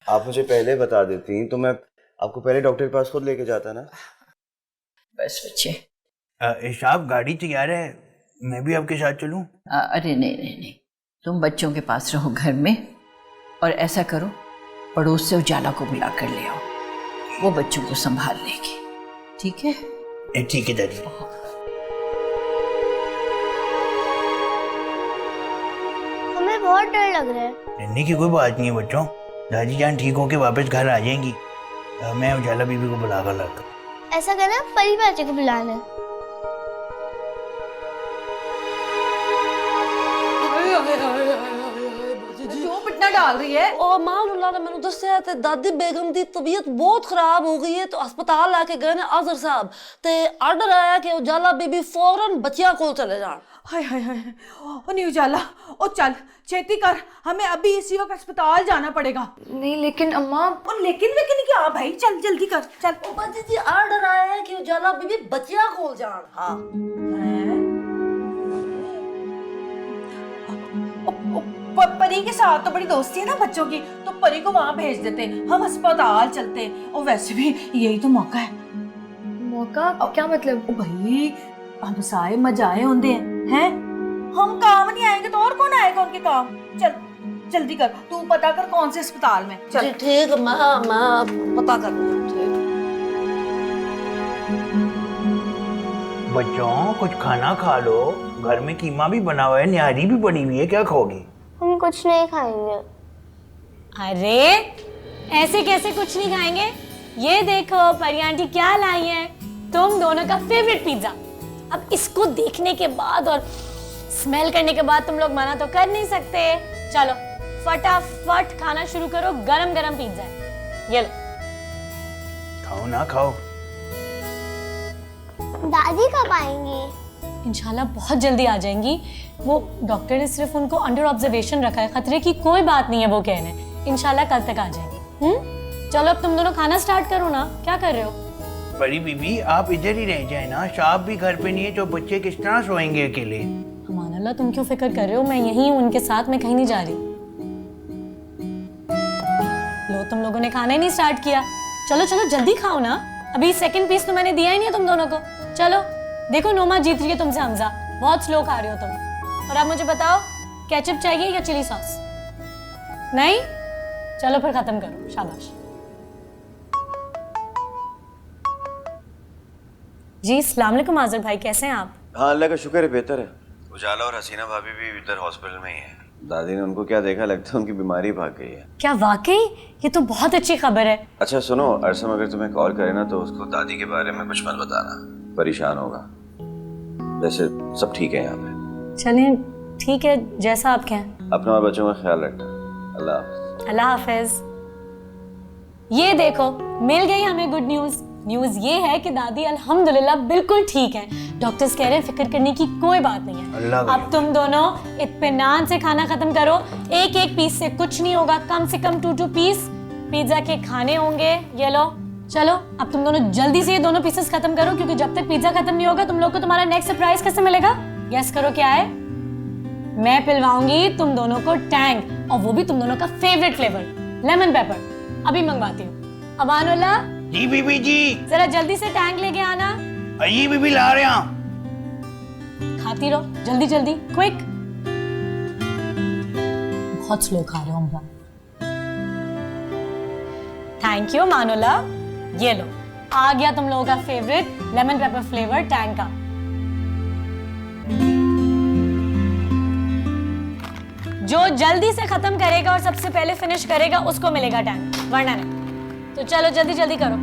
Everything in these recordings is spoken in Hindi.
आप मुझे पहले बता देती तो मैं आपको पहले डॉक्टर के पास खुद लेके जाता ना। बस बच्चे। साहब गाड़ी तैयार है, मैं भी आपके साथ चलूं? अरे नहीं नहीं नहीं, तुम बच्चों के पास रहो घर में, और ऐसा करो पड़ोस से उजाला को बुला कर ले आओ, वो बच्चों को संभाल लेगी। ठीक है? ठीक है दादी। हमें बहुत डर लग रहा है। डरने की कोई बात नहीं है बच्चों, दादी जान ठीक होके वापस घर आ जाएंगी। मैं उजाला बीबी को बुला कर लाता हूँ। ऐसा करना, परी चाचा को बुलाना। क्यों पिटना डाल रही है? और मां ने मैंने दस्या ते दादी बेगम दी तबीयत बहुत खराब हो गई है, तो अस्पताल लाके गए ने आजर साहब ते ऑर्डर आया कि उजाला बीबी फौरन बच्चियां को चले जान। हाय हाय हाय, ओ नहीं उजाला, ओ चल छेती कर, हमें अभी इसी वक्त अस्पताल जाना पड़ेगा। नहीं लेकिन अम्मा। और लेकिन क्या भाई, चल जल्दी कर चल। ओ बाजी जी ऑर्डर आया है कि उजाला बीबी बच्चियां को जान। हाँ परी के साथ तो बड़ी दोस्ती है ना बच्चों की, तो परी को वहां भेज देते, हम अस्पताल चलते, और वैसे भी यही तो मौका है। मौका क्या मतलब? भाई हम सारे मजाए होंगे हैं, हम काम नहीं आएंगे तो और कौन आएगा उनके काम। चल जल्दी कर, तू पता कर कौन से अस्पताल में। चल ठीक, मैं पता कर लूंगा। बच्चों कुछ खाना खा लो, घर में कीमा भी बना हुआ है, निहारी भी बनी हुई है, क्या खाओगी? हम कुछ नहीं खाएंगे। अरे ऐसे कैसे कुछ नहीं खाएंगे? ये देखो परी आंटी क्या लाई है, तुम दोनों का फेवरेट पिज्जा। अब इसको देखने के बाद और स्मेल करने के बाद तुम लोग मना तो कर नहीं सकते। चलो फटाफट खाना शुरू करो, गरम गरम पिज्जा है, ये लो। खाओ ना खाओ। दादी कब आएंगी? इंशाल्लाह बहुत जल्दी आ जाएंगी। वो डॉक्टर ने सिर्फ उनको अंडर ऑब्जर्वेशन रखा है, खतरे की कोई बात नहीं है वो कह रहे हैं। इंशाल्लाह कल तक आ जाएंगी। चलो अब तुम दोनों खाना स्टार्ट करो ना, क्या कर रहे हो? परी बीबी आप इधर ही रह जाए ना, साहब भी घर पे नहीं है तो बच्चे किस तरह सोएंगे अकेले? अमान अल्लाह तुम क्यों फिक्र कर रहे हो, मैं यहीं हूँ उनके साथ, मैं कहीं नहीं जा रही। लो तुम लोगों ने खाना ही नहीं स्टार्ट किया, चलो चलो जल्दी खाओ ना, अभी सेकंड पीस तो मैंने दिया ही नहीं है तुम दोनों को। चलो देखो नोमा जीत रही है तुमसे, हमजा बहुत स्लो खा रहे हो तुम। और अब मुझे बताओ केचप चाहिए या चिली सॉस? नहीं, चलो फिर खत्म करो, शाबाश। जी अस्सलाम वालेकुम आज़र भाई, कैसे हैं आप? हाँ अल्लाह का शुक्र है, बेहतर है। उजाला और हसीना भाभी भी इधर हॉस्पिटल में ही है। दादी ने उनको क्या देखा, लगता है उनकी बीमारी भाग गई है। क्या वाकई? ये तो बहुत अच्छी खबर है। अच्छा सुनो, अरसम अगर तुम्हें कॉल करे ना तो उसको दादी के बारे में कुछ मत बताना, परेशान होगा। वैसे सब ठीक है यहाँ पे। चलिए ठीक है, जैसा आप कहें। अपना और बच्चों का ख्याल रखना। अल्लाह हाफ़िज़। अल्लाह हाफिज। ये देखो मिल गई हमें गुड न्यूज। न्यूज ये है कि दादी अल्हम्दुलिल्लाह बिल्कुल ठीक है, डॉक्टर्स कह रहे हैं फिक्र करने की कोई बात नहीं है। अब तुम दोनों इत्मीनान से खाना खत्म करो, एक एक पीस से कुछ नहीं होगा, कम से कम 2 पीस पिज्जा के खाने होंगे। ये लो, चलो अब तुम दोनों जल्दी से ये दोनों पीसेस खत्म करो, क्योंकि जब तक पिज्जा खत्म नहीं होगा तुम लोग को तुम्हारा नेक्स्ट सरप्राइज कैसे मिलेगा? गेस करो क्या है? मैं पिलवाऊंगी तुम दोनों को टैंग, और वो भी तुम दोनों का फेवरेट फ्लेवर लेमन पेपर। अभी मंगवाती हूँ। अमानुल्लाह जी बीबी जी, जरा जल्दी से टैंग लेके आना। अजी बीबी ला रहे हैं। खाती रहो जल्दी जल्दी, क्विक। बहुत स्लो खा रहे हो हम। थैंक यू मानुल्लाह, ये लो आ गया तुम लोगों का favourite lemon pepper flavour Tang का। जो जल्दी से खत्म करेगा और सबसे पहले फिनिश करेगा उसको मिलेगा टैंग, वरना नहीं। तो चलो जल्दी जल्दी करो।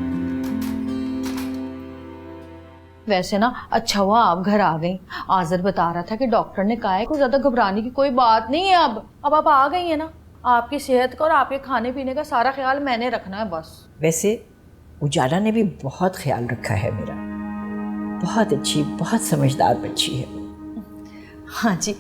वैसे ना अच्छा हुआ आप घर आ गई। आज़र बता रहा था कि डॉक्टर ने कहा है कोई ज्यादा घबराने की कोई बात नहीं है। अब आप आ गई है ना, आपकी सेहत का और आपके खाने पीने का सारा ख्याल मैंने रखना है बस। वैसे उजाला ने भी बहुत ख्याल रखा है मेरा, बहुत अच्छी बहुत समझदार बच्ची है। हाँ जी,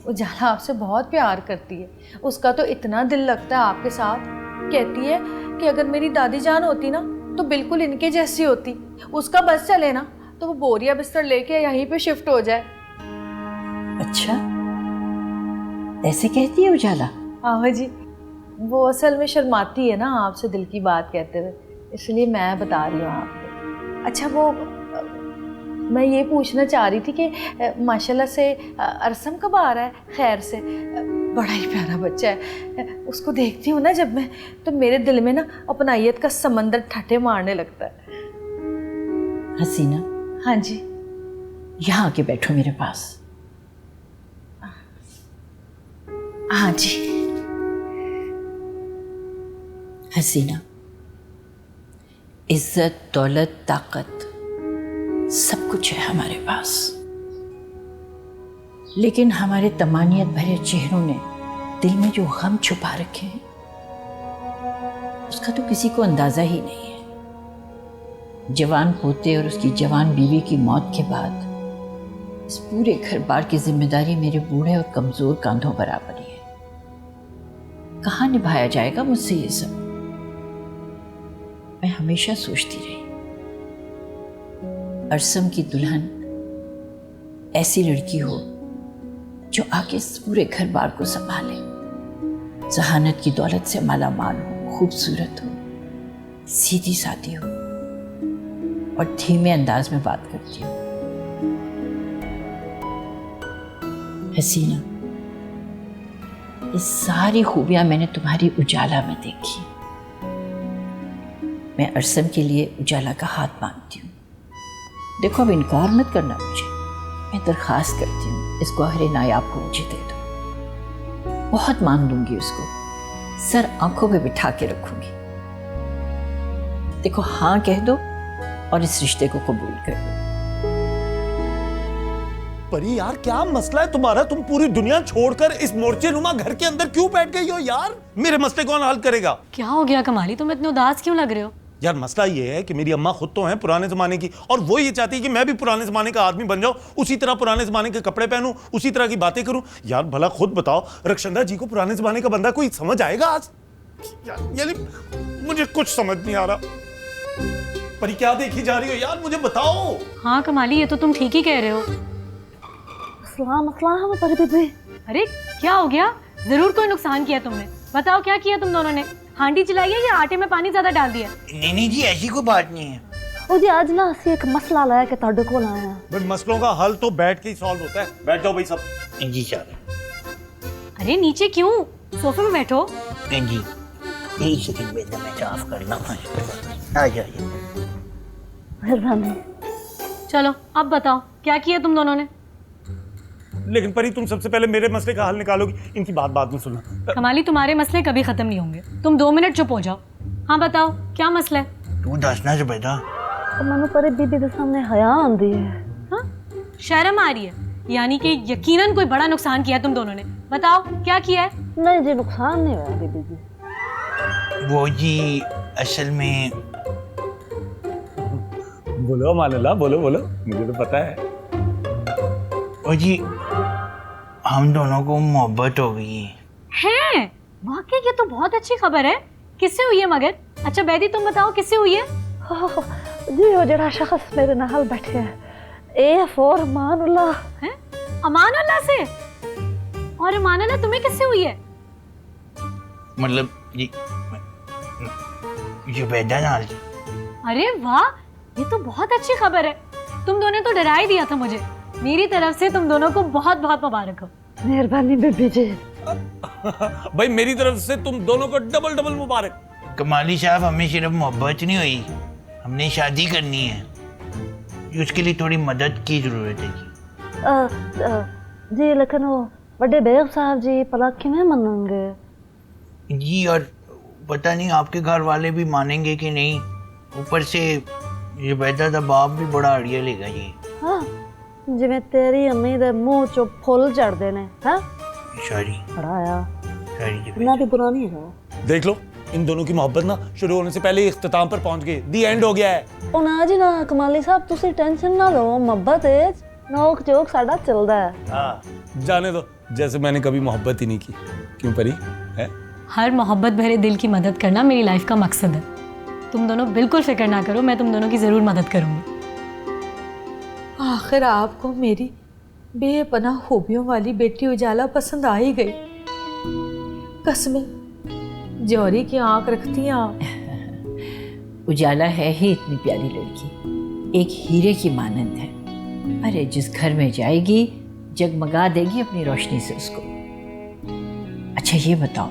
उजाला आपसे बहुत प्यार करती है, उसका तो इतना दिल लगता है आपके साथ। कहती है कि अगर मेरी दादी जान होती ना तो बिल्कुल इनके जैसी होती, उसका बस चले ना तो वो बोरिया बिस्तर लेके यहीं पे शिफ्ट हो जाए। अच्छा ऐसे कहती है उजाला? हाँ जी। वो असल में शर्माती है ना आपसे दिल की बात कहते हुए, इसलिए मैं बता रही हूँ आपको। अच्छा वो मैं ये पूछना चाह रही थी कि माशाल्लाह से अरसम कब आ रहा है खैर से? बड़ा ही प्यारा बच्चा है, उसको देखती हूँ ना जब मैं, तो मेरे दिल में ना अपनाइयत का समंदर ठट्ठे मारने लगता है। हसीना, हाँ जी। यहाँ आके बैठो मेरे पास। हाँ जी। हसीना, इज्जत, दौलत, ताकत सब कुछ है हमारे पास, लेकिन हमारे तमानियत भरे चेहरों ने दिल में जो गम छुपा रखे हैं उसका तो किसी को अंदाजा ही नहीं है। जवान पोते और उसकी जवान बीवी की मौत के बाद इस पूरे घर बार की जिम्मेदारी मेरे बूढ़े और कमजोर कांधों पर आ पड़ी है। कहाँ निभाया जाएगा मुझसे ये सब? मैं हमेशा सोचती रही अरसम की दुल्हन ऐसी लड़की हो जो आके इस पूरे घर बार को संभाले, जहानत की दौलत से माला माल हो, खूबसूरत हो, सीधी सादी हो और धीमे अंदाज में बात करती हो। हसीना, ये सारी खूबियां मैंने तुम्हारी उजाला में देखी। मैं अरसम के लिए उजाला का हाथ मांगती हूँ। देखो, अब इनकार मत करना मुझे, मैं दरखास्त करती हूँ इस गौहरे नायाब को मुझे दे दो। बहुत मांग लूंगी उसको, सर आंखों पे बिठा के रखूंगी। देखो, हाँ कह दो और इस रिश्ते को कबूल कर दो। परी यार, क्या मसला है तुम्हारा? तुम पूरी दुनिया छोड़कर इस मोर्चे नुमा घर के अंदर क्यों बैठ गई हो यार? मेरे मसले कौन हल करेगा? क्या हो गया कमाली, तुम इतने उदास क्यों लग रहे हो? यार मसला ये है कि मेरी अम्मा खुद तो हैं पुराने जमाने की, और वो ये चाहती है कि मैं भी पुराने जमाने का आदमी बन जाऊं, उसी तरह पुराने जमाने के कपड़े पहनूं, उसी तरह की बातें करूं। यार भला खुद बताओ, रक्षंदा जी को पुराने जमाने का बंदा कोई समझ आएगा आज? यानी मुझे कुछ समझ नहीं आ रहा। परी क्या देखी जा रही हो यार, मुझे बताओ। हाँ कमाली, ये तो तुम ठीक ही कह रहे हो। अरे क्या हो गया? जरूर कोई नुकसान किया तुमने। बताओ क्या किया तुम दोनों ने? हांडी चलाई है या आटे में पानी ज्यादा डाल दिया? नहीं जी, ऐसी कोई बात नहीं है। ओ जी आज ना ਅਸੀਂ एक मसला लाया के ਤੁਹਾਡੇ ਕੋਲ आए हैं। भाई मसलों का हल तो बैठ के ही सॉल्व होता है। बैठ जाओ भाई सब। जी सर। अरे नीचे क्यों, सोफे में बैठो। जी एक सेकंड में मैं साफ करना है। आ जाइए। मेहरबानी। चलो अब बताओ क्या किया तुम दोनों ने? लेकिन परी तुम सबसे पहले मेरे मसले का हल निकालोगी, इनकी बात बाद में सुनना। कमाली, तुम्हारे मसले कभी खत्म नहीं होंगे। तुम 2 मिनट चुप हो जाओ। हाँ बताओ क्या मसला है? तू दसना से बेटा। तो मैंने परी बीबी के सामने हया आंदी है। हाँ, शर्म आ रही है? यानी कि यकीनन कोई बड़ा नुकसान किया तुम दोनों ने। बताओ क्या किया है? नहीं जी, नुकसान नहीं हुआ बीबी जी। वो जी असल में। बोलो मानला, बोलो बोलो, मुझे तो पता है। वो जी हम दोनों को मोहब्बत हो गई है। वाकई ये तो बहुत अच्छी खबर है। किससे हुई है मगर? अच्छा बैदी तुम बताओ किससे हुई है? जी वो जरा शख्स मेरे नाल बैठे है, ए फॉर अमानुल्लाह है। अमानुल्लाह से? और अमानुल्लाह तुम्हें किससे हुई है? मतलब जी जुबैदा नाल। अरे वाह, ये तो बहुत अच्छी खबर है। तुम दोनों ने तो डरा ही दिया था मुझे। मेरी तरफ से तुम दोनों को बहुत बहुत मुबारक हो। मेहरबानी बीबी जी। भाई मेरी तरफ से तुम दोनों को डबल डबल मुबारक। कमाली साहब, हमें सिर्फ मोहब्बत नहीं हुई, हमने शादी करनी है। उसके लिए थोड़ी मदद की जरूरत है जी। लेकिन वो बड़े बेग साहब जी भला किवें मानेंगे? जी, और पता नहीं आपके घर वाले भी मानेंगे कि नहीं। ऊपर से जुबैदा दा बाप भी बड़ा अड़िया लेगा जी। हाँ, जिवें तेरी अम्मी दे मुंह चो फुल चढ़दे ने। हाँ सॉरी पढ़ाया सॉरी। ना भी बुरा नहीं है। देख लो, इन दोनों की मोहब्बत ना शुरू होने से पहले इख्तिताम पर पहुंच गई। दी एंड हो गया है। ओ ना जी ना कमाली साहब, तुसी टेंशन ना लो, मोहब्बत है नोक जोक साडा चलदा है। हाँ जाने दो, जैसे मैंने कभी मोहब्बत ही नहीं की। क्यों परी है? हर मोहब्बत भरे दिल की मदद करना मेरी लाइफ का मकसद है। तुम दोनों बिल्कुल फिक्र ना करो, मैं तुम दोनों की जरूर मदद करूंगी। आखिर आपको मेरी बेपनाह खूबियों वाली बेटी उजाला पसंद आ ही गई। कसमें जौहरी की आंख रखती हैं आप। उजाला है ही इतनी प्यारी लड़की, एक हीरे की मानंद है। अरे जिस घर में जाएगी जगमगा देगी अपनी रोशनी से उसको। अच्छा ये बताओ,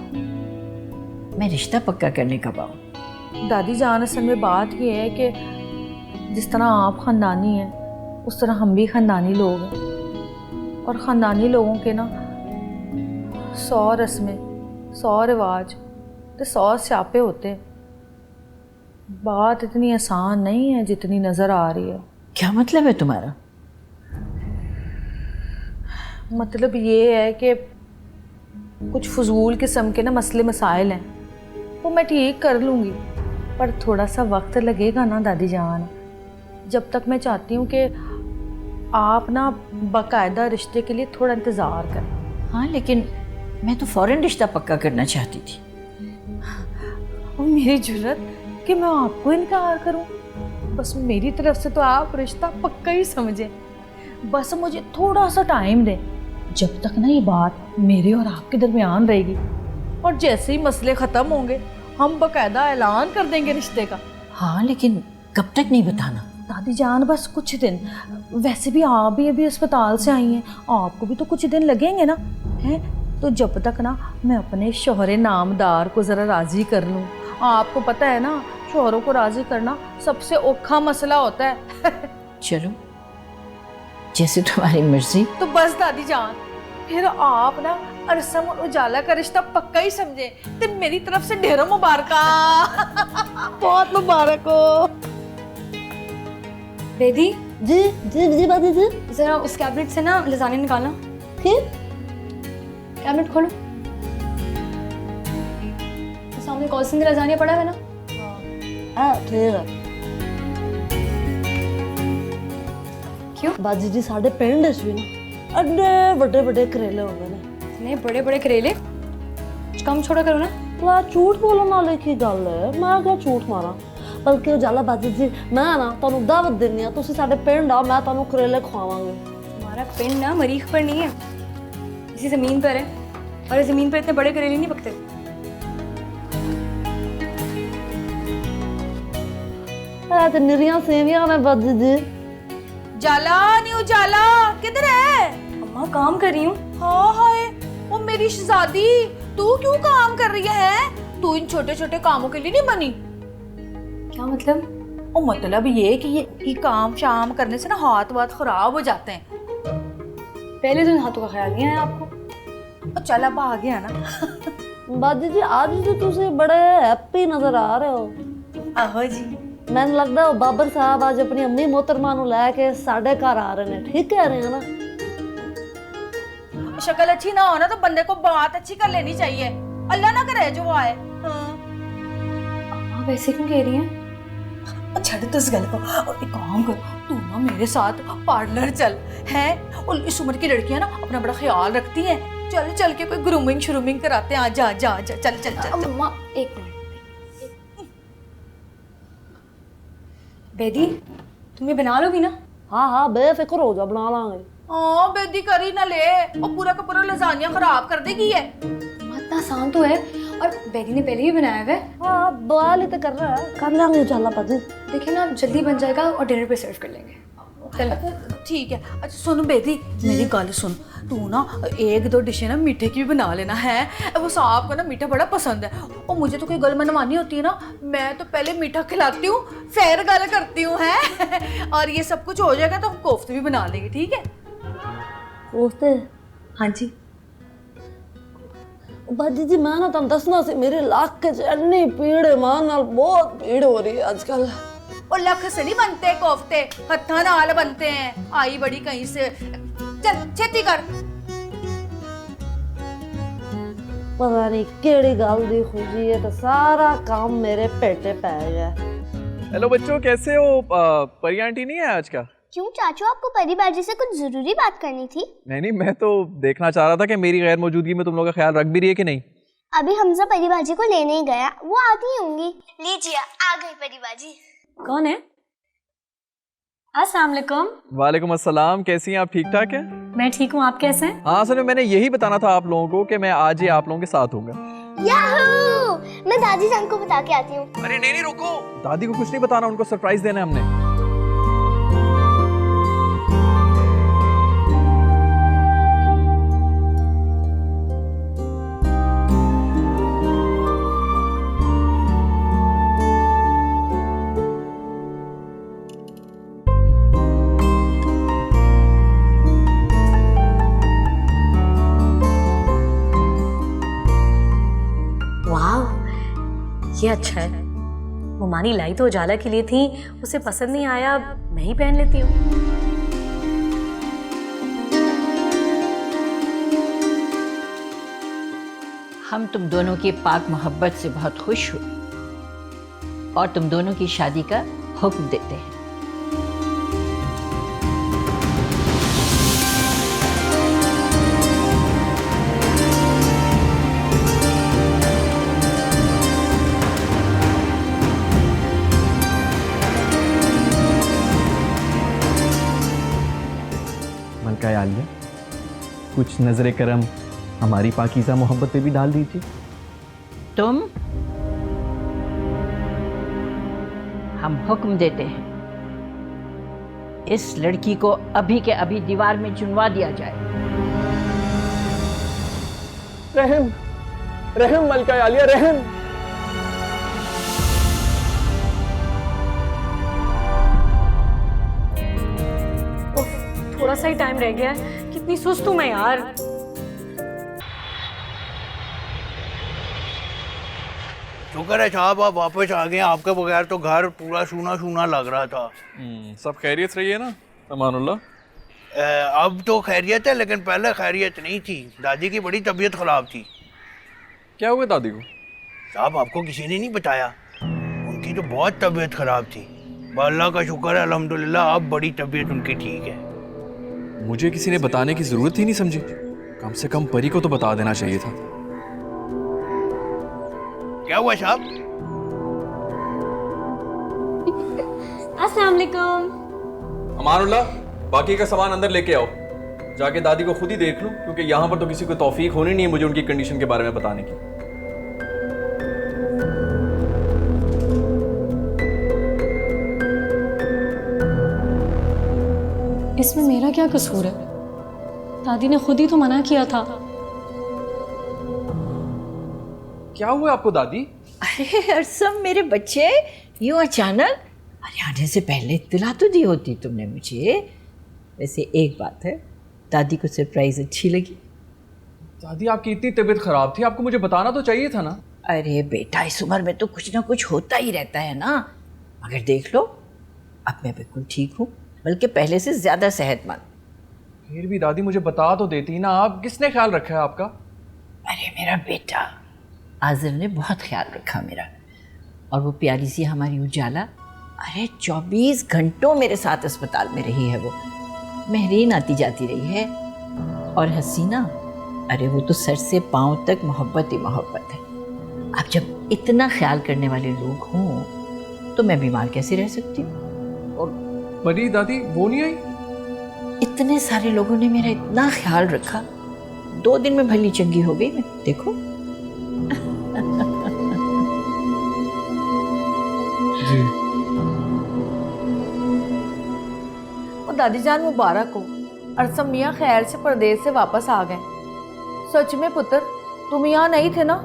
मैं रिश्ता पक्का करने कब आऊँ? दादी जान, असल में बात ये है कि जिस तरह आप ख़ानदानी हैं उस तरह हम भी ख़ानदानी लोग हैं, और ख़ानदानी लोगों के ना 100 रस्में, 100 रिवाज तो 100 स्यापे होते हैं। बात इतनी आसान नहीं है जितनी नज़र आ रही है। क्या मतलब है तुम्हारा? मतलब ये है कि कुछ फजूल किस्म के ना मसले मसाइल हैं, वो मैं ठीक कर लूँगी, पर थोड़ा सा वक्त लगेगा ना दादी जान। जब तक मैं चाहती हूँ कि आप ना बाकायदा रिश्ते के लिए थोड़ा इंतज़ार करें। हाँ लेकिन मैं तो फ़ौरन रिश्ता पक्का करना चाहती थी। और मेरी जुर्रत कि मैं आपको इनकार करूं? बस मेरी तरफ से तो आप रिश्ता पक्का ही समझें, बस मुझे थोड़ा सा टाइम दें। जब तक ना ये बात मेरे और आपके दरमियान रहेगी, और जैसे ही मसले ख़त्म होंगे हम बाकायदा ऐलान कर देंगे रिश्ते का। हाँ लेकिन कब तक नहीं बताना? दादी जान बस कुछ दिन। वैसे भी आप भी अभी अस्पताल से आई हैं, आपको भी तो कुछ दिन लगेंगे ना, हैं? तो जब तक ना मैं अपने शोहरे नामदार को ज़रा राज़ी कर लूँ। आपको पता है ना, शोहरों को राज़ी करना सबसे औखा मसला होता है। चलो जैसे तुम्हारी मर्जी। तो बस दादी जान, फिर आप ना अरसम और उजाला का रिश्ता पक्का ही समझे। तो मेरी तरफ से ढेरों मुबारक। बहुत मुबारक हो। बेदी, जी जी जी बाजी जी। जरा उस कैबिनेट से ना लजाने निकालना। ठीक, कैबिनेट खोलो। सामने कॉल्सन का लजानिया पड़ा है ना? हाँ ठीक है। क्यों? बाजी जी साढ़े पिंड च भी ना अड्डे बड़े बड़े करेले होंगे ने। इतने बड़े बड़े करेले, कुछ कम छोड़ा करो ना। ला झूठ बोलने वाले की गल है, मैं क्या झूठ मारा। बल्कि उजाला बाजी जी, मैं ना तुहानू दावत देनी है, तुसी साडे पिंड आओ, मैं तुहानू करेले खवावांगी। हमारा पिंड ना मरीख पर नहीं है, इसी जमीन पर है, और इस जमीन पर इतने बड़े करेले नहीं पकते। तो निरियां सेवियां ने बाजी जी। जाला नहीं उजाला, किधर है? अम्मा काम कर रही हूँ। हाँ हाय, वो मेरी शहजादी, तू क्यों काम कर रही है? तू इन छोटे छोटे कामों के लिए नहीं बनी। क्या मतलब? वो मतलब ये कि ये काम शाम करने से ना हाथ वाथ खराब हो जाते हैं। पहले तो इन हाथों का ख्याल नहीं आया आपको? चल अब आ गया ना। बाजी जी आज तो तुसी बड़े हैप्पी नजर आ रहे हो। आहो जी। मैंने लगता है बाबर साहब आज अपनी अम्मी मोहतरमा नू लेके साडे घर आ रहे हैं। ठीक कह रहे हैं ना? शक्ल अच्छी ना हो ना तो बंदे को बात अच्छी कर लेनी चाहिए। अल्लाह ना करे जो वो आए। आप ऐसे क्यों कह रही हैं? छड़ तो इस गल को, और एक काम कर, तू ना मेरे साथ पार्लर चल, है? और इस उम्र की लड़कियां ना अपना बड़ा ख्याल रखती हैं। चल चल के कोई ग्रूमिंग श्रूमिंग कराते हैं। आजा आजा आजा, चल चल चल। अम्मा एक मिनट। बेदी, तुम ये बना लोगी ना? हाँ हाँ बेफिक्र हो जा, बना लांगे। हाँ बेदी करी ना ले, और पूरा का पूरा लजानिया खराब कर देगी ये। इतना आसान तो है, और बेदी ने पहले ही बनाया हुआ है। हाँ बवाल ही तो कर रहा है, कर लेंगे उजाला बाजी। देखिए ना जल्दी बन जाएगा और डिनर पे सर्व कर लेंगे। चलो ठीक है। अच्छा सुन बेदी, मेरी गल सुन, तू ना 1-2 डिशें ना मीठे की भी बना लेना है। वो साहब को ना मीठा बड़ा पसंद है, और मुझे तो कोई गल मनवानी होती है ना, मैं तो पहले मीठा खिलाती हूँ फिर गल करती हूँ, है? और ये सब कुछ हो जाएगा तो हम कोफ्ते भी बना लेंगे। ठीक है? कोफ्ते? हाँ जी। बाजी जी मैं ना तुम दसना सी, मेरे इलाके च इन्नी भीड़ है, मां नाल बहुत भीड़ हो रही है आजकल। और लख से नहीं बनते कोफ्ते, हत्था नाल बनते हैं। आई बड़ी कहीं से, चल छेती कर। पता नहीं केड़ी गल दी खुशी है, तो सारा काम मेरे पेटे पै गया। हेलो बच्चों, कैसे हो? परी आंटी नहीं है आज का? क्यों चाचू, आपको परी बाजी से कुछ जरूरी बात करनी थी? नहीं, मैं तो देखना चाह रहा था कि मेरी गैर मौजूदगी में तुम लोग का ख्याल रख भी रही है कि नहीं। अभी हमजा परी बाजी को लेने ही गया, वो आती होंगी। लीजिए आ गई परी बाजी। कौन है? अस्सलाम वालेकुम। वालेकुम अस्सलाम, कैसी हैं आप? ठीक ठाक है? मैं ठीक हूँ, आप कैसे हैं? हाँ असल में मैंने यही बताना था आप लोगों को कि मैं आज ही आप लोगों के साथ होऊंगा। याहू! मैं दादी जान को बता के आती हूँ। अरे नहीं नहीं रुको, दादी को कुछ नहीं बताना, उनको सरप्राइज देना है हमने। ये अच्छा है। वो मानी लाई तो उजाला के लिए थी, उसे पसंद नहीं आया, मैं ही पहन लेती हूँ। हम तुम दोनों की पाक मोहब्बत से बहुत खुश हो और तुम दोनों की शादी का हुक्म देते हैं। मलका आलिया, कुछ नजरे करम हमारी पाकीज़ा मोहब्बत पे भी डाल दीजिए। तुम, हम हुक्म देते हैं इस लड़की को अभी के अभी दीवार में चुनवा दिया जाए। रहम, रहम मलका आलिया, रहम। थोड़ा सा ही टाइम रह गया है, कितनी सुस्त हूं मैं यार। शुक्र है साहब आप वापस आ गए, आपके बगैर तो घर पूरा सूना सूना लग रहा था। सब खैरियत रही है ना अमानुल्लाह? अब तो खैरियत है, लेकिन पहले खैरियत नहीं थी। दादी की बड़ी तबीयत खराब थी। क्या हुआ दादी को? साहब आपको किसी ने नहीं बताया, उनकी तो बहुत तबीयत खराब थी। अल्लाह का शुक्र है अल्हम्दुलिल्लाह, अब बड़ी तबीयत उनकी ठीक है। मुझे किसी ने बताने की जरूरत ही नहीं समझी, कम से कम परी को तो बता देना चाहिए था। क्या हुआ साहब? अस्सलाम वालेकुम। अमानुल्लाह, बाकी का सामान अंदर लेके आओ, जाके दादी को खुद ही देख लूं, क्योंकि यहाँ पर तो किसी को तौफीक होनी नहीं है मुझे उनकी कंडीशन के बारे में बताने की। इसमें मेरा क्या कसूर है? दादी ने खुद ही तो मना किया था। क्या हुआ आपको दादी? अरे अरसम मेरे बच्चे, यूं अचानक? अरे आने से पहले इत्तला तो दी होती तुमने मुझे। वैसे एक बात है, दादी को सरप्राइज अच्छी लगी? दादी आपकी इतनी तबीयत खराब थी, आपको मुझे बताना तो चाहिए था ना। अरे बेटा, इस उम्र में तो कुछ ना कुछ होता ही रहता है ना। मगर देख लो, अब मैं बिल्कुल ठीक हूँ, बल्कि पहले से ज्यादा सेहतमंद। फिर भी दादी मुझे बता तो देती ना, आप किसने ख्याल रखा है आपका? अरे मेरा बेटा आज़िर ने बहुत ख्याल रखा मेरा। और वो प्यारी सी हमारी उजाला, अरे 24 घंटों मेरे साथ अस्पताल में रही है। वो महरीन आती जाती रही है। और हसीना, अरे वो तो सर से पांव तक मोहब्बत ही मोहब्बत है। अब जब इतना ख्याल करने वाले लोग हों तो मैं बीमार कैसे रह सकती हूँ? और बड़ी दादी वो नहीं आई? इतने सारे लोगों ने मेरा इतना ख्याल रखा, 2 दिन में भली चंगी हो गई मैं, देखो। जी। और दादी जान मुबारक हो, अरसम मियाँ खैर से परदेश से वापस आ गए। सच में पुत्र, तुम यहाँ नहीं थे ना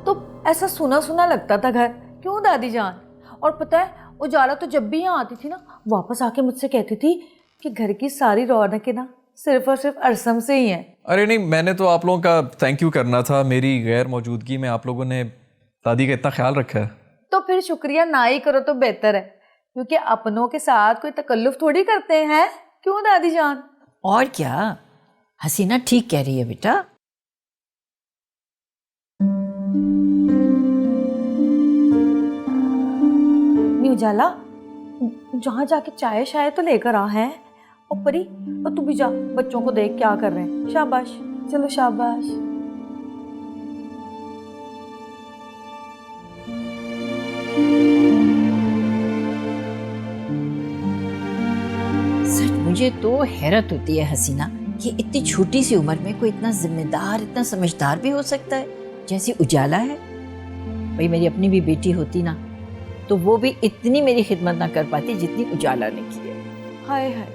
तो ऐसा सुना सुना लगता था घर। क्यों दादी जान? और पता है, उजाला तो जब भी यहाँ आती थी ना, वापस आके मुझसे कहती थी कि घर की सारी रौनकें ना सिर्फ और सिर्फ अरसम से ही हैं। अरे नहीं, मैंने तो आप लोगों का थैंक यू करना था। मेरी गैर मौजूदगी में आप लोगों ने दादी का इतना ख्याल रखा है। तो फिर शुक्रिया ना ही करो तो बेहतर है, क्योंकि अपनों के साथ कोई तकल्लुफ थोड़ी करते हैं। क्यों दादी जान? और क्या, हसीना ठीक कह रही है बेटा। उजाला, जहाँ जाके चाय शाय तो लेकर आ है। और परी, और तू भी जा, बच्चों को देख क्या कर रहे हैं। शाबाश, चलो शाबाश। सच मुझे तो हैरत होती है हसीना, कि इतनी छोटी सी उम्र में कोई इतना जिम्मेदार, इतना समझदार भी हो सकता है, जैसी उजाला है। भाई मेरी अपनी भी बेटी होती ना तो वो भी इतनी मेरी खिदमत ना कर पाती जितनी उजाला ने की है। हाय हाय,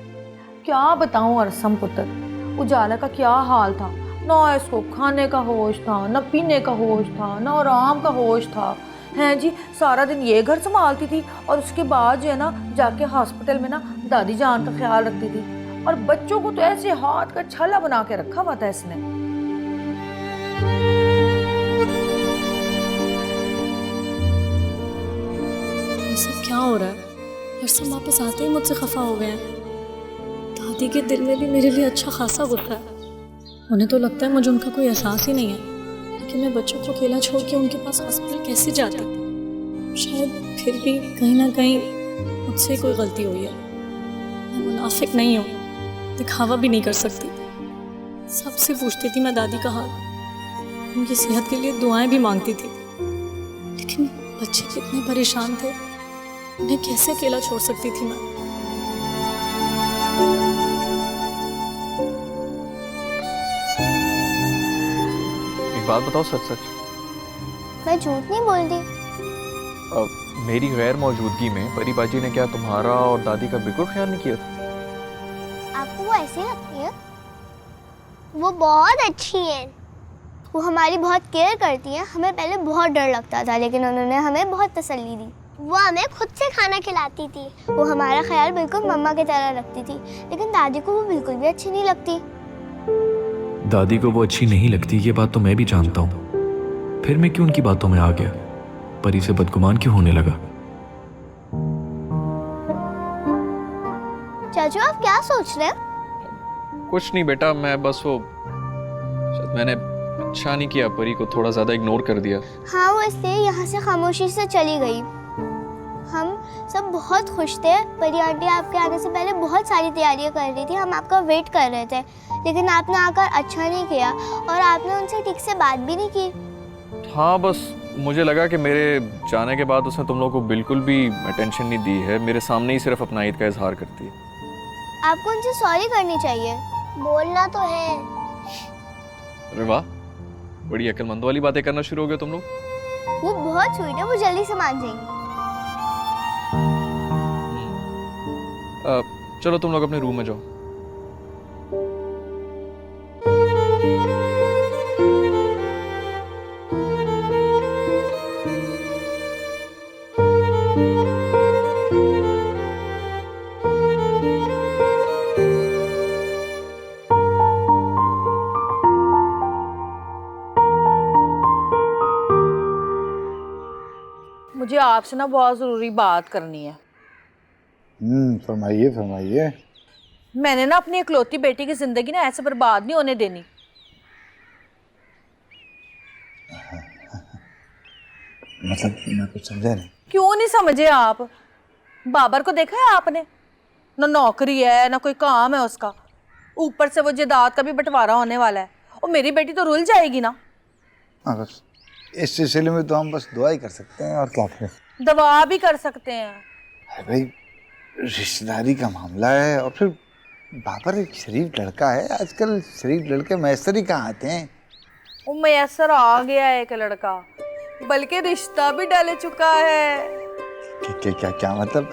क्या बताऊं अरसम पुत्र, उजाला का क्या हाल था। ना इसको खाने का होश था, ना पीने का होश था, ना आराम का होश था। हैं जी, सारा दिन ये घर संभालती थी और उसके बाद जो है ना जाके हॉस्पिटल में ना दादी जान का ख्याल रखती थी। और बच्चों को तो ऐसे हाथ का छाला बना के रखा हुआ था इसने। ये सब क्या हो रहा है? अरसम वापस आते ही मुझसे खफा हो गए हैं। दादी के दिल में भी मेरे लिए अच्छा खासा गुस्सा है। उन्हें तो लगता है मुझे उनका कोई एहसास ही नहीं है, लेकिन मैं बच्चों को अकेला छोड़ के उनके पास हॉस्पिटल कैसे जाती? शायद फिर भी कहीं ना कहीं मुझसे कोई गलती हुई है। मैं मुनाफिक नहीं हूँ, दिखावा भी नहीं कर सकती। सबसे पूछती थी मैं दादी का हाल, उनकी सेहत के लिए दुआएं भी मांगती थी, लेकिन बच्चे कितने परेशान थे, उन्हें कैसे अकेला छोड़ सकती थी मैं? एक बात बताओ सच सच, मैं झूठ नहीं बोलती। मेरी गैर मौजूदगी में परी बाजी ने क्या तुम्हारा और दादी का बिल्कुल ख्याल नहीं किया था? आपको वो ऐसी लगती है? वो बहुत अच्छी है, वो हमारी बहुत केयर करती है। हमें पहले बहुत डर लगता था, लेकिन उन्होंने हमें बहुत तसल्ली दी। वो हमें खुद से खाना खिलाती थी, वो हमारा ख्याल बिल्कुल मम्मा की तरह रखती थी। लेकिन दादी को वो बिल्कुल भी अच्छी नहीं लगती। दादी को वो अच्छी नहीं लगती, ये बात तो मैं भी जानता हूँ। फिर मैं क्यों उनकी बातों में आ गया? परी से बदगुमान क्यों होने लगा? चाचू आप क्या सोच रहे हैं? कुछ नहीं बेटा, मैं बस वो शायद मैंने अच्छा नहीं किया, परी को थोड़ा ज्यादा इग्नोर कर दिया। हाँ, वो इसलिए यहाँ से खामोशी से चली गई। हम सब बहुत खुश थे। परी आंटी आपके आने से पहले बहुत सारी तैयारियां कर रही थी, हम आपका वेट कर रहे थे, लेकिन आपने आकर अच्छा नहीं किया और आपने उनसे ठीक से बात भी नहीं की। हाँ, बस मुझे लगा कि मेरे जाने के बाद उसने तुम लोगों को बिल्कुल भी अटेंशन नहीं दी है, मेरे सामने ही सिर्फ अपना ईद का इजहार करती है। आपको उनसे सॉरी करनी चाहिए, बोलना तो है। अरे वाह, बड़ी अक्लमंद वाली बातें करना शुरू हो गए तुम लोग। वो बहुत स्वीट है, वो जल्दी से मान जाएंगी। चलो तुम लोग अपने रूम में जाओ। मुझे आपसे ना बहुत ज़रूरी बात करनी है। फरमाइए फरमाइए। मैंने ना अपनी इकलौती बेटी की ज़िंदगी ना ऐसे बर्बाद नहीं होने देनी। मतलब मैं कुछ समझा नहीं। क्यों नहीं समझे आप? बाबर को देखा है आपने? ना नौकरी है ना कोई काम है उसका, ऊपर से वो जायदाद का भी बंटवारा होने वाला है, और मेरी बेटी तो रुल जाएगी ना। हाँ, बस इस सिलसिले में तो हम बस दुआ ही कर सकते हैं, और क्या करें। दवा भी कर सकते हैं। भाई रिश्तेदारी का मामला है, और फिर बाबर एक शरीफ लड़का है। आजकल शरीफ लड़के मैसर ही कहाँ आते हैं। वो मैसर आ गया है एक लड़का, बल्कि रिश्ता भी डाल चुका है। क्या क्या क्या मतलब?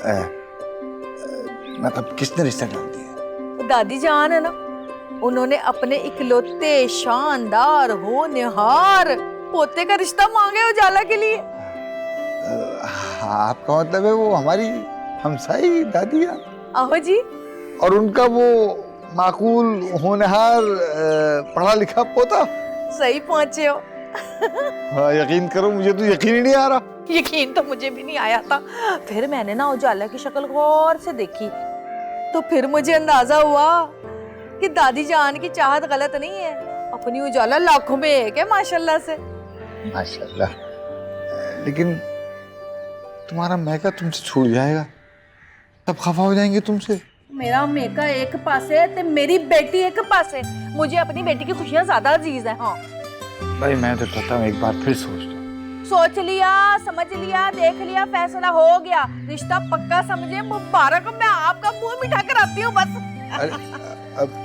मतलब किसने रिश्ता डाल दिया? दादी जान है ना, उन्होंने अपने इकलौते शानदार होनहार पोते का रिश्ता मांगे उजाला के लिए। आपका मतलब है वो हमारी हमसाई दादी है? आहो जी। और उनका वो माकूल होनहार पढ़ा लिखा पोता? सही पहुंचे हो। हाँ, यकीन करो मुझे तो यकीन ही नहीं आ रहा। यकीन तो मुझे भी नहीं आया था। फिर मैंने ना उजाला की शक्ल गौर से देखी, तो फिर मुझे अंदाजा हुआ कि दादी जान की चाहत गलत नहीं है। अपनी उजाला लाखों में एक है माशाल्लाह से। माशाल्लाह। लेकिन तुम्हारा मैका तुमसे छूट जाएगा, तब खफा हो जाएंगे तुमसे। मेरा मेका एक पासे ते मेरी बेटी एक पासे। मुझे अपनी बेटी की खुशियां ज्यादा अजीज है। हाँ भाई मैं तो कहता हूँ एक बार फिर सोच लो। सोच लिया, समझ लिया, देख लिया, फैसला हो गया, रिश्ता पक्का समझे। मुबारक, मैं आपका मुंह मिठा कर आती हूँ बस। अब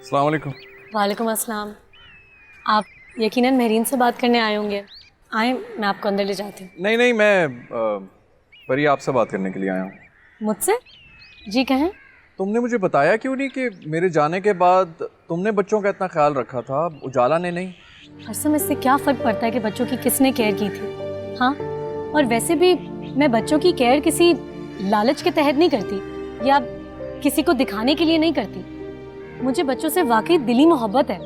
अस्सलाम वालेकुम। वालेकुम अस्सलाम। आप यकीनन मेहरीन से बात करने आए होंगे। आए, मैं आपको अंदर ले जाती हूँ। नहीं नहीं, मैं परी आपसे बात करने के लिए आया हूँ। मुझसे? जी कहें। तुमने मुझे बताया क्यों नहीं कि मेरे जाने के बाद तुमने बच्चों का इतना ख्याल रखा था, उजाला ने नहीं? हरसम, इससे क्या फ़र्क पड़ता है कि बच्चों की किसने केयर की थी? हाँ, और वैसे भी मैं बच्चों की केयर किसी लालच के तहत नहीं करती या किसी को दिखाने के लिए नहीं करती। मुझे बच्चों से वाकई दिली मोहब्बत है।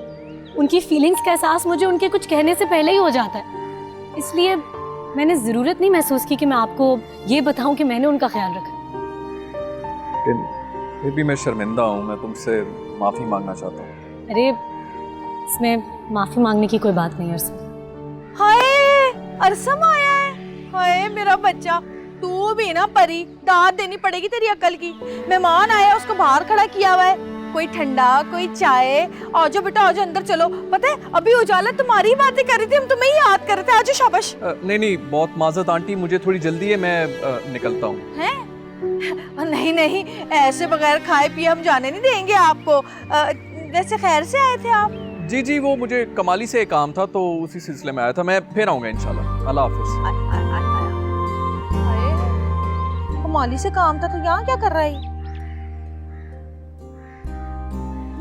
उनकी फीलिंग्स का एहसास मुझे उनके कुछ कहने से पहले ही हो जाता है। इसलिए मैंने ज़रूरत नहीं महसूस की कि मैं आपको ये बताऊं कि मैंने उनका ख्याल रखा। फिर भी मैं शर्मिंदा हूँ, मैं तुमसे माफ़ी मांगना चाहता हूँ। अरे, इसमें माफ़ी मांगने की कोई बात नहीं अरसम। हाय, अरसम आया है। हाय मेरा बच्चा, तू भी ना परी, दाद देनी पड़ेगी तेरी अकल की। मेहमान आया, उसको बाहर खड़ा किया हुआ है। कोई ठंडा, कोई चाय। आओ जो बेटा, आओ जो, अंदर चलो। पता है अभी उजाला तुम्हारी बातें कर रही थी, हम तुम्हें ही याद कर रहे थे। आजो शाबाश। नहीं नहीं, बहुत माजरत आंटी, मुझे थोड़ी जल्दी है, मैं निकलता हूँ। हैं? नहीं नहीं, ऐसे बगैर खाए पिए हम जाने नहीं देंगे आपको। वैसे खैर से आए थे आप? जी जी, वो मुझे कमाली से एक काम था तो उसी सिलसिले में आया था। मैं फिर आऊँगा इंशाल्लाह। अल्लाह हाफिज़। कमाली से काम था तो यहाँ क्या कर रहा है?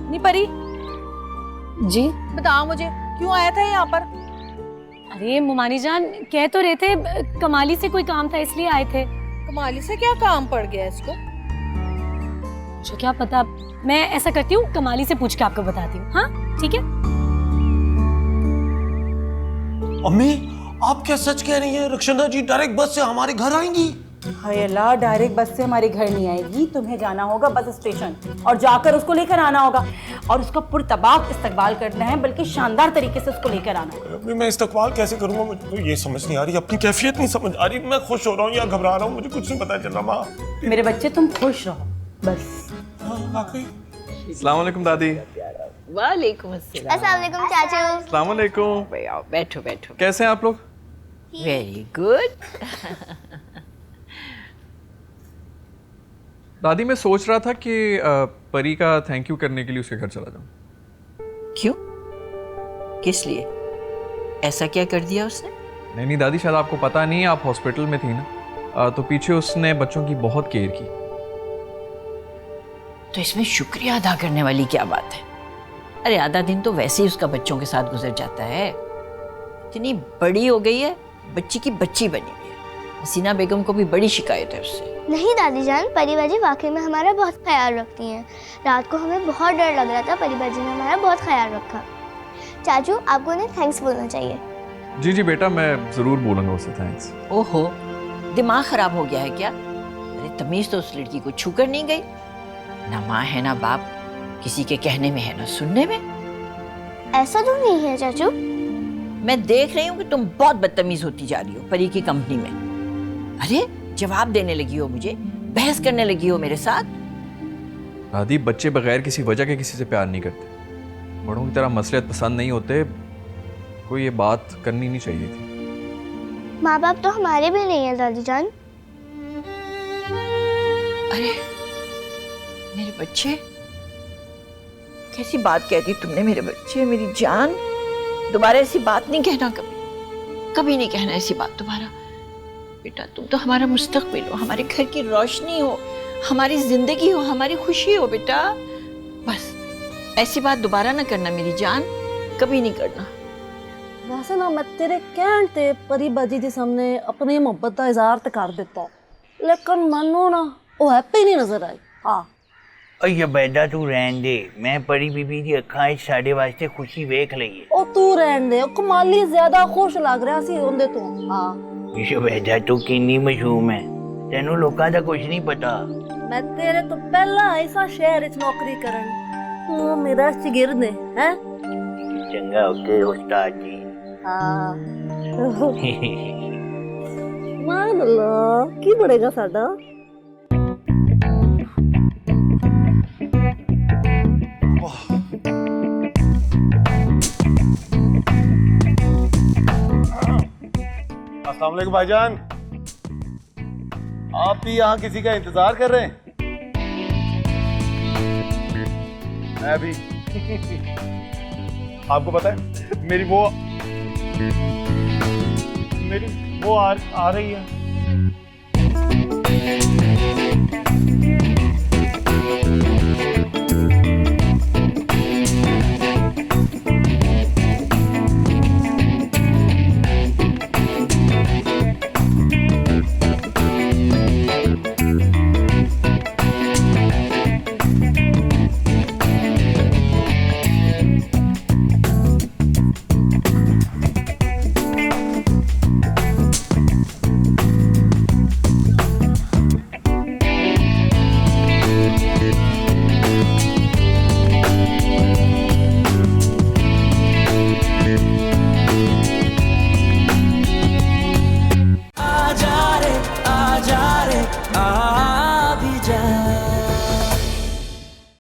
नहीं परी जी बता मुझे, क्यों आया था यहाँ पर? अरे मुमानी जान, कह तो रहे थे कमाली से कोई काम था इसलिए आए थे। कमाली से क्या काम पड़ गया इसको? मुझे क्या पता, मैं ऐसा करती हूँ, कमाली से पूछ के आपको बताती हूँ। हाँ ठीक है। अम्मी, आप क्या सच कह रही हैं? रक्षंदा जी डायरेक्ट बस से हमारे घर आएंगी? हाय अल्लाह, डायरेक्ट बस से हमारे घर नहीं आएगी। तुम्हें जाना होगा बस स्टेशन और जाकर उसको लेकर आना होगा और उसका पुरतबाक इस्तकबाल करना है, बल्कि शानदार तरीके से उसको लेकर आना है। अभी मैं इस्तकबाल कैसे करूंगा? मुझे तो ये समझ नहीं आ रही, अपनी कैफियत नहीं समझ आ रही। मैं खुश हो रहा हूँ या घबरा रहा हूँ, मुझे कुछ नहीं पता चल रहा। माँ, मेरे बच्चे तुम खुश रहो बस। अस्सलाम वालेकुम दादी। वालेकुम अस्सलाम। अस्सलाम वालेकुम चाचू। अस्सलाम वालेकुम। बैठो बैठो। कैसे हैं आप लोग? Very good. दादी, मैं सोच रहा था कि परी का थैंक यू करने के लिए उसके घर चला जाऊं। क्यों? किस लिए? ऐसा क्या कर दिया उसने? नहीं नहीं दादी, शायद आपको पता नहीं है, आप हॉस्पिटल में थी ना, तो पीछे उसने बच्चों की बहुत केयर की। तो इसमें शुक्रिया अदा करने वाली क्या बात है? अरे आधा दिन तो वैसे ही उसका बच्चों के साथ गुजर जाता है। इतनी बड़ी हो गई है, बच्ची की बच्ची बनी हुई है। हसीना बेगम को भी बड़ी शिकायत है उससे। नहीं दादी जान, परी बाजी वाकई में हमारा बहुत ख्याल रखती हैं। रात को हमें बहुत डर लग रहा था, परी बाजी ने हमारा बहुत ख्याल रखा। चाचू, आपको उन्हें थैंक्स बोलना चाहिए। जी जी बेटा, मैं ज़रूर बोलूँगा उसे थैंक्स। ओहो, दिमाग खराब हो गया है क्या? अरे तमीज़ तो उस लड़की को छूकर नहीं गई। ना माँ है ना बाप, किसी के कहने में है ना सुनने में। ऐसा तो नहीं है चाचू। मैं देख रही हूँ कि तुम बहुत बदतमीज होती जा रही हो परी की कंपनी में। अरे जवाब देने लगी हो मुझे, बहस करने लगी हो मेरे साथ। दादी, बच्चे बगैर किसी वजह के किसी से प्यार नहीं करते। बड़ों की तरह मसलियत पसंद नहीं होते। कोई ये बात करनी नहीं चाहिए थी। माँ बाप तो हमारे भी नहीं है दादी जान। अरे मेरे बच्चे, कैसी बात कह दी तुमने? मेरे बच्चे, मेरी जान, दोबारा ऐसी बात नहीं कहना, कभी कभी नहीं कहना ऐसी बात दोबारा। बेटा तुम तो हमारा मुस्तकबिल हो, हमारे घर की रोशनी हो, हमारी जिंदगी हो, हमारी खुशी हो बेटा। बस ऐसी बात दोबारा ना करना मेरी जान, कभी नहीं करना। वैसे ना मैं तेरे कहण ते परी बाजी ਦੇ ਸਾਹਮਣੇ अपनी मोहब्बत ਦਾ इजहार ਤੇ ਕਰ ਦਿੱਤਾ, लेकिन ਮੈਨੂੰ ना ਉਹ हैप्पी नहीं नजर आई। हाँ ये बैदा तू रहन दे, मैं परी बीबी दी अखां च साडे वास्ते खुशी वेख लईए। ਉਹ ਤੂੰ ਰਹਿਣ ਦੇ, ਉਹ ਕਮਾਲੀ ਜ਼ਿਆਦਾ ਖੁਸ਼ ਲੱਗ ਰਿਹਾ ਸੀ ਉਹਦੇ ਤੋਂ। हाँ ये बैदा तू किन्नी मशहूम है, तेनू लोकां दा कुछ नहीं पता। मैं तेरे तो पहला आई सा शहर च नौकरी करन, तू मेरा शागिर्द है हैं? चंगा ओके उस्ताद जी। हाँ मान लो की बढ़ेगा साडा। अस्सलाम वालेकुम भाईजान, आप भी यहाँ किसी का इंतजार कर रहे हैं? मैं भी आपको पता है मेरी वो आ रही है।